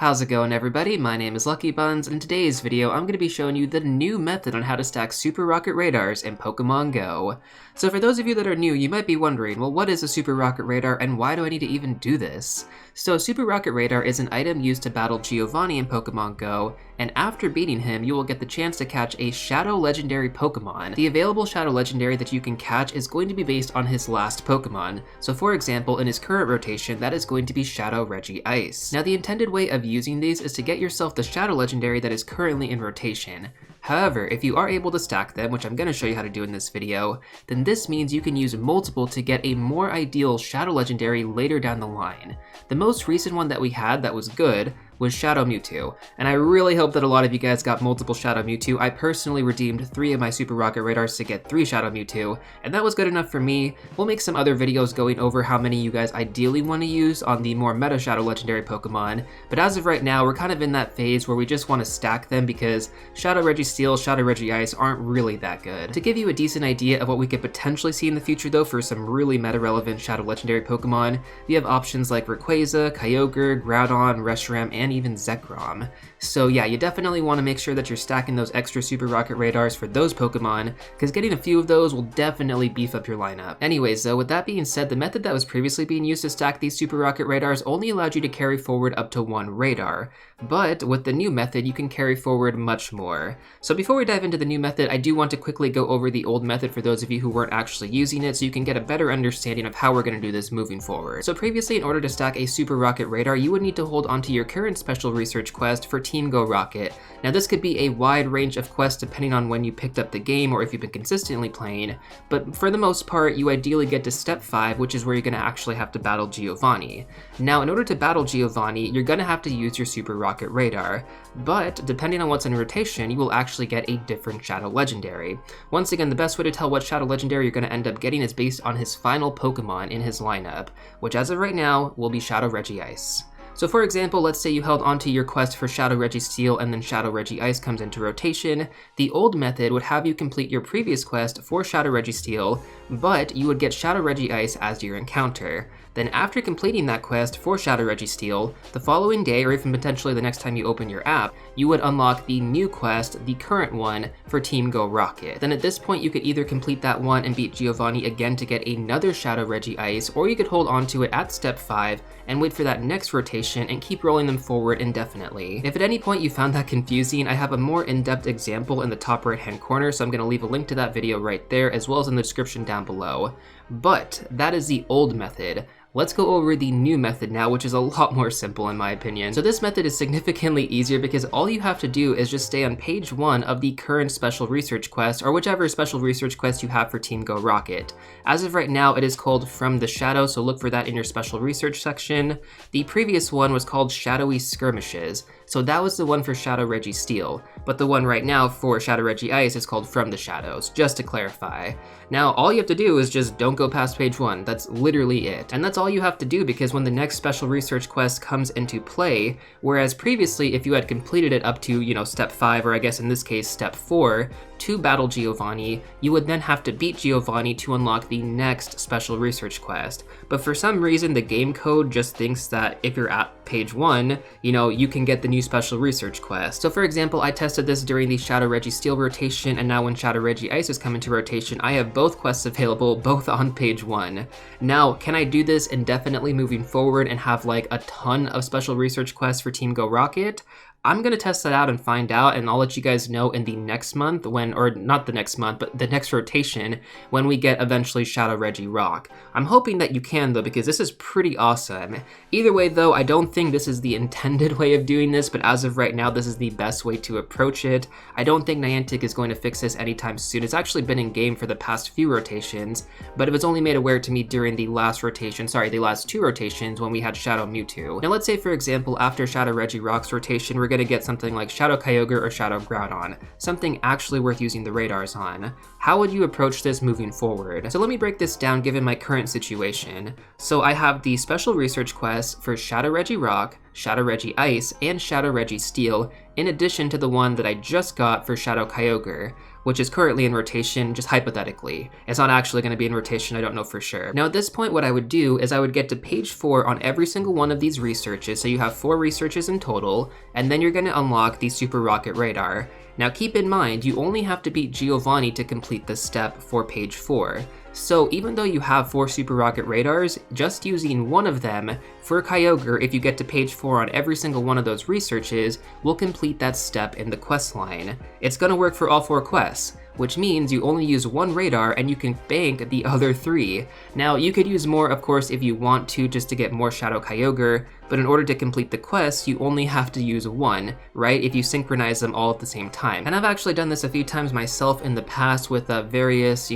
How's it going, everybody? My name is LuckyBunz, and in today's video I'm going to be showing you the new method on how to stack Super Rocket Radars in Pokemon Go. So for those of you that are new, you might be wondering, well, what is a Super Rocket Radar and why do I need to even do this? So Super Rocket Radar is an item used to battle Giovanni in Pokemon Go, and after beating him, you will get the chance to catch a Shadow Legendary Pokemon. The available Shadow Legendary that you can catch is going to be based on his last Pokemon. So for example, in his current rotation, that is going to be Shadow Regice. Now the intended way of using these is to get yourself the Shadow Legendary that is currently in rotation. However, if you are able to stack them, which I'm going to show you how to do in this video, then this means you can use multiple to get a more ideal Shadow Legendary later down the line. The most recent one that we had that was good was Shadow Mewtwo, and I really hope that a lot of you guys got multiple Shadow Mewtwo. I personally redeemed 3 of my Super Rocket Radars to get 3 Shadow Mewtwo, and that was good enough for me. We'll make some other videos going over how many you guys ideally want to use on the more meta Shadow Legendary Pokemon, but as of right now, we're kind of in that phase where we just want to stack them because Shadow Registeel, Shadow Regice aren't really that good. To give you a decent idea of what we could potentially see in the future though for some really meta-relevant Shadow Legendary Pokemon, we have options like Rayquaza, Kyogre, Groudon, Reshiram, and even Zekrom. So yeah, you definitely want to make sure that you're stacking those extra Super Rocket Radars for those Pokemon, because getting a few of those will definitely beef up your lineup. Anyways though, with that being said, the method that was previously being used to stack these Super Rocket Radars only allowed you to carry forward up to 1 radar, but with the new method you can carry forward much more. So before we dive into the new method, I do want to quickly go over the old method for those of you who weren't actually using it so you can get a better understanding of how we're going to do this moving forward. So previously, in order to stack a Super Rocket Radar, you would need to hold onto your current special research quest for Team Go Rocket. Now this could be a wide range of quests depending on when you picked up the game or if you've been consistently playing, but for the most part you ideally get to step 5, which is where you're going to actually have to battle Giovanni. Now in order to battle Giovanni, you're going to have to use your Super Rocket Radar, but depending on what's in rotation, you will actually get a different Shadow Legendary. Once again, the best way to tell what Shadow Legendary you're going to end up getting is based on his final Pokemon in his lineup, which as of right now will be Shadow Regice. So for example, let's say you held onto your quest for Shadow Registeel and then Shadow Regice comes into rotation. The old method would have you complete your previous quest for Shadow Registeel, but you would get Shadow Regice as your encounter. Then after completing that quest for Shadow Registeel, the following day or even potentially the next time you open your app, you would unlock the new quest, the current one, for Team Go Rocket. Then at this point you could either complete that one and beat Giovanni again to get another Shadow Regice, or you could hold onto it at step 5 and wait for that next rotation and keep rolling them forward indefinitely. If at any point you found that confusing, I have a more in-depth example in the top right hand corner, so I'm going to leave a link to that video right there as well as in the description down below. But that is the old method. Let's go over the new method now, which is a lot more simple in my opinion. So this method is significantly easier because all you have to do is just stay on page 1 of the current special research quest, or whichever special research quest you have for Team Go Rocket. As of right now, it is called From the Shadow, so look for that in your special research section. The previous one was called Shadowy Skirmishes, so that was the one for Shadow Registeel, but the one right now for Shadow Regice is called From the Shadows, just to clarify. Now, all you have to do is just don't go past page 1, that's literally it. And that's all you have to do because when the next special research quest comes into play, whereas previously if you had completed it up to, step 5, or I guess in this case step 4, to battle Giovanni, you would then have to beat Giovanni to unlock the next special research quest. But for some reason, the game code just thinks that if you're at page 1, you can get the new special research quest. So for example, I tested this during the Shadow Registeel rotation, and now when Shadow Regice has come into rotation, I have both quests available, both on page 1. Now, can I do this indefinitely moving forward and have like a ton of special research quests for Team Go Rocket? I'm going to test that out and find out, and I'll let you guys know in the next month or not the next month, but the next rotation when we get eventually Shadow Regirock. I'm hoping that you can though, because this is pretty awesome. Either way though, I don't think this is the intended way of doing this, but as of right now, this is the best way to approach it. I don't think Niantic is going to fix this anytime soon. It's actually been in game for the past few rotations, but it was only made aware to me during the last 2 rotations when we had Shadow Mewtwo. Now let's say for example, after Shadow Regirock's rotation, we're going to get something like Shadow Kyogre or Shadow Groudon, something actually worth using the radars on. How would you approach this moving forward? So let me break this down given my current situation. So I have the special research quest for Shadow Regirock, Shadow Regice, and Shadow Registeel, in addition to the one that I just got for Shadow Kyogre, which is currently in rotation, just hypothetically. It's not actually going to be in rotation, I don't know for sure. Now at this point, what I would do is I would get to page 4 on every single one of these researches, so you have 4 researches in total, and then you're going to unlock the Super Rocket Radar. Now keep in mind, you only have to beat Giovanni to complete this step for page 4. So even though you have 4 Super Rocket Radars, just using one of them for Kyogre, if you get to page 4 on every single one of those researches, will complete that step in the quest line. It's gonna work for all 4 quests, which means you only use 1 radar and you can bank the other 3. Now you could use more, of course, if you want to, just to get more Shadow Kyogre, but in order to complete the quest, you only have to use 1, right? If you synchronize them all at the same time. And I've actually done this a few times myself in the past with various,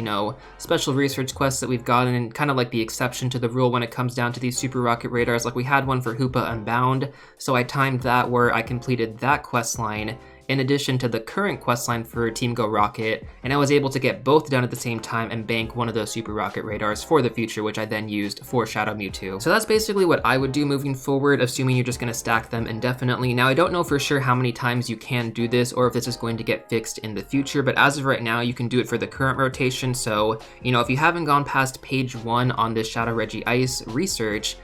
special research quests that we've gotten, and kind of like the exception to the rule when it comes down to these Super Rocket Radars. Like we had one for Hoopa Unbound, so I timed that where I completed that quest line in addition to the current questline for Team Go Rocket, and I was able to get both done at the same time and bank one of those Super Rocket Radars for the future, which I then used for Shadow Mewtwo. So that's basically what I would do moving forward, assuming you're just going to stack them indefinitely. Now I don't know for sure how many times you can do this or if this is going to get fixed in the future, but as of right now you can do it for the current rotation. So, if you haven't gone past page 1 on this Shadow Regice research,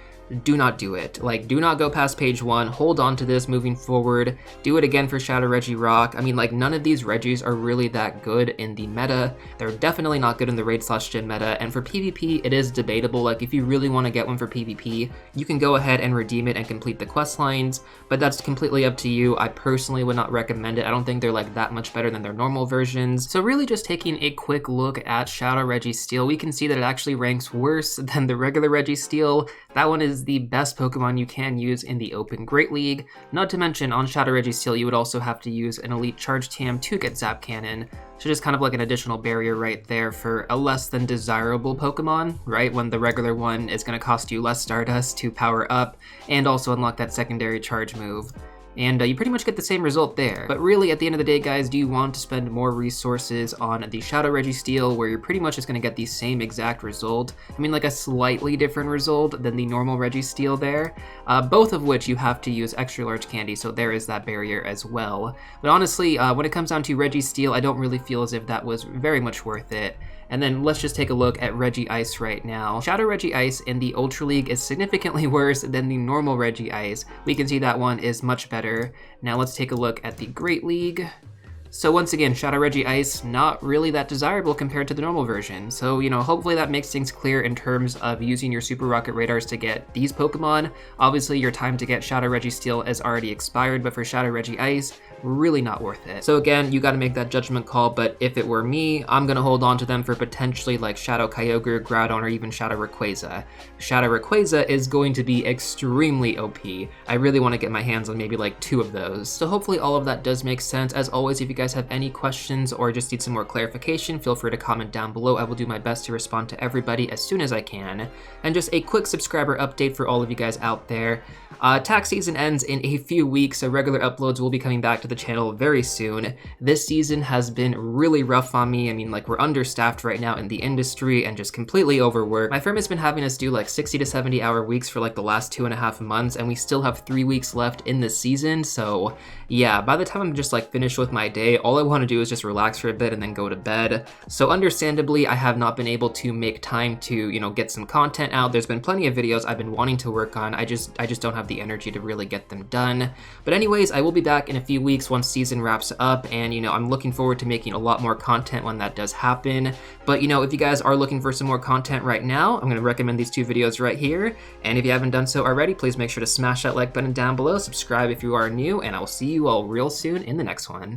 do not do it. Like, do not go past page 1, hold on to this moving forward, do it again for Shadow Regirock. I mean, like, none of these Regis are really that good in the meta. They're definitely not good in the Raid/Gym meta, and for PvP, it is debatable. Like, if you really want to get one for PvP, you can go ahead and redeem it and complete the quest lines, but that's completely up to you. I personally would not recommend it. I don't think they're, like, that much better than their normal versions. So really just taking a quick look at Shadow Registeel, we can see that it actually ranks worse than the regular Registeel. That one is the best Pokemon you can use in the Open Great League. Not to mention, on Shadow Registeel, you would also have to use an Elite Charge TM to get Zap Cannon, so just kind of like an additional barrier right there for a less than desirable Pokemon, right? When the regular one is going to cost you less Stardust to power up and also unlock that secondary charge move. And you pretty much get the same result there. But really, at the end of the day, guys, do you want to spend more resources on the Shadow Registeel, where you're pretty much just going to get the same exact result? I mean, like a slightly different result than the normal Registeel there, both of which you have to use extra large candy, so there is that barrier as well. But honestly, when it comes down to Registeel, I don't really feel as if that was very much worth it. And then let's just take a look at Regice right now. Shadow Regice in the Ultra League is significantly worse than the normal Regice. We can see that one is much better. Now let's take a look at the Great League. So once again, Shadow Regice, not really that desirable compared to the normal version. So, hopefully that makes things clear in terms of using your Super Rocket Radars to get these Pokemon. Obviously, your time to get Shadow Registeel has already expired, but for Shadow Regice, really not worth it. So again, you gotta make that judgment call, but if it were me, I'm gonna hold on to them for potentially like Shadow Kyogre, Groudon, or even Shadow Rayquaza. Shadow Rayquaza is going to be extremely OP. I really want to get my hands on maybe like 2 of those. So hopefully all of that does make sense. As always, if you guys have any questions or just need some more clarification, feel free to comment down below. I will do my best to respond to everybody as soon as I can. And just a quick subscriber update for all of you guys out there. Tax season ends in a few weeks, so regular uploads will be coming back to the channel very soon. This season has been really rough on me. I mean, like, we're understaffed right now in the industry and just completely overworked. My firm has been having us do like 60 to 70 hour weeks for like the last 2.5 months, and we still have 3 weeks left in the season. So yeah, by the time I'm just like finished with my day, all I want to do is just relax for a bit and then go to bed. So understandably, I have not been able to make time to, get some content out. There's been plenty of videos I've been wanting to work on. I just don't have the energy to really get them done. But anyways, I will be back in a few weeks once season wraps up, and I'm looking forward to making a lot more content when that does happen. But if you guys are looking for some more content right now, I'm going to recommend these 2 videos right here. And if you haven't done so already, please make sure to smash that like button down below, subscribe if you are new, and I will see you all real soon in the next one.